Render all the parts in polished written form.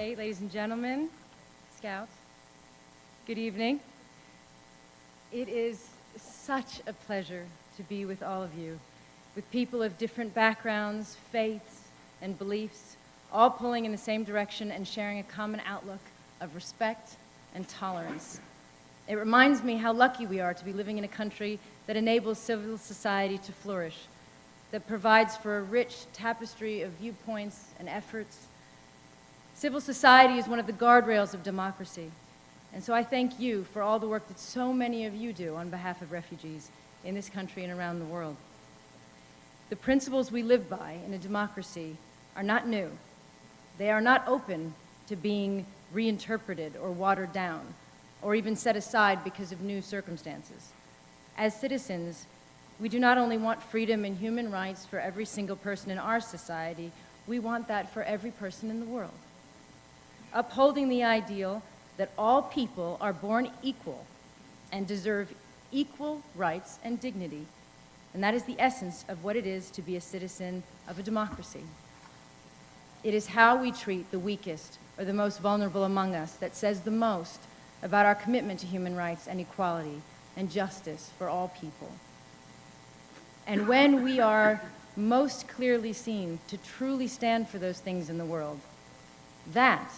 State, ladies and gentlemen, Scouts, good evening. It is such a pleasure to be with all of you, with people of different backgrounds, faiths, and beliefs, all pulling in the same direction and sharing a common outlook of respect and tolerance. It reminds me how lucky we are to be living in a country that enables civil society to flourish, that provides for a rich tapestry of viewpoints and efforts. Civil society is one of the guardrails of democracy, and so I thank you for all the work that so many of you do on behalf of refugees in this country and around the world. The principles we live by in a democracy are not new. They are not open to being reinterpreted or watered down, or even set aside because of new circumstances. As citizens, we do not only want freedom and human rights for every single person in our society, we want that for every person in the world. Upholding the ideal that all people are born equal and deserve equal rights and dignity, and that is the essence of what it is to be a citizen of a democracy. It is how we treat the weakest or the most vulnerable among us that says the most about our commitment to human rights and equality and justice for all people. And when we are most clearly seen to truly stand for those things in the world, that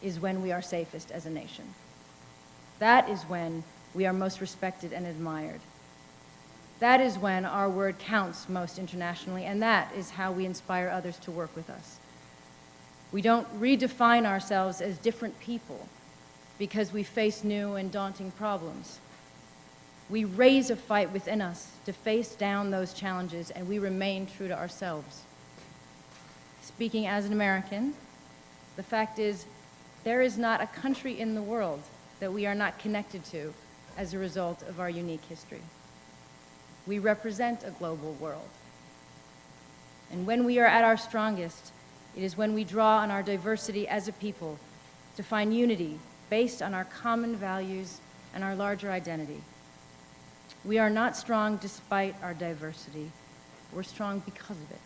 is when we are safest as a nation. That is when we are most respected and admired. That is when our word counts most internationally, and that is how we inspire others to work with us. We don't redefine ourselves as different people because we face new and daunting problems. We raise a fight within us to face down those challenges, and we remain true to ourselves. Speaking as an American, the fact is, there is not a country in the world that we are not connected to as a result of our unique history. We represent a global world. And when we are at our strongest, it is when we draw on our diversity as a people to find unity based on our common values and our larger identity. We are not strong despite our diversity. We're strong because of it.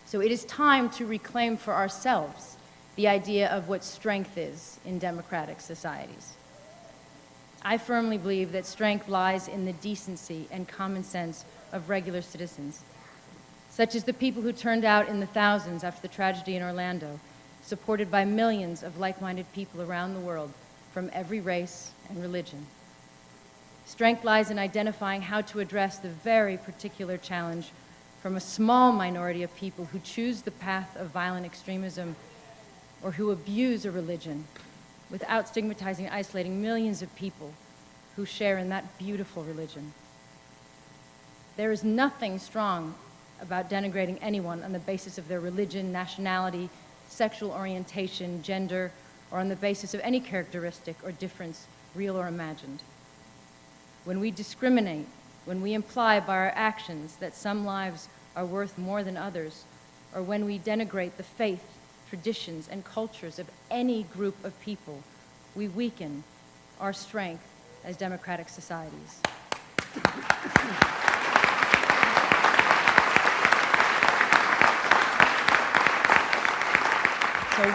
So it is time to reclaim for ourselves the idea of what strength is in democratic societies. I firmly believe that strength lies in the decency and common sense of regular citizens, such as the people who turned out in the thousands after the tragedy in Orlando, supported by millions of like-minded people around the world from every race and religion. Strength lies in identifying how to address the very particular challenge from a small minority of people who choose the path of violent extremism or who abuse a religion without stigmatizing and isolating millions of people who share in that beautiful religion. There is nothing strong about denigrating anyone on the basis of their religion, nationality, sexual orientation, gender, or on the basis of any characteristic or difference, real or imagined. When we discriminate, when we imply by our actions that some lives are worth more than others, or when we denigrate the faith, traditions, and cultures of any group of people, we weaken our strength as democratic societies. So,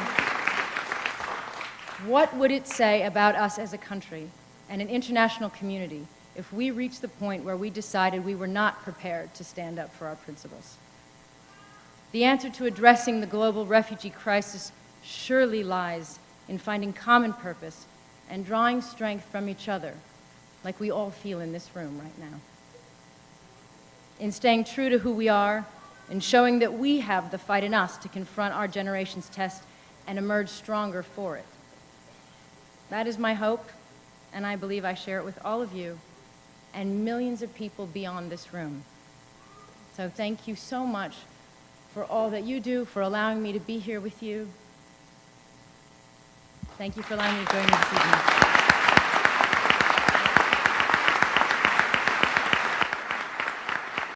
what would it say about us as a country and an international community if we reached the point where we decided we were not prepared to stand up for our principles? The answer to addressing the global refugee crisis surely lies in finding common purpose and drawing strength from each other, like we all feel in this room right now. In staying true to who we are and showing that we have the fight in us to confront our generation's test and emerge stronger for it. That is my hope, and I believe I share it with all of you and millions of people beyond this room. So thank you so much for all that you do, for allowing me to be here with you. Thank you for allowing me to join you this evening.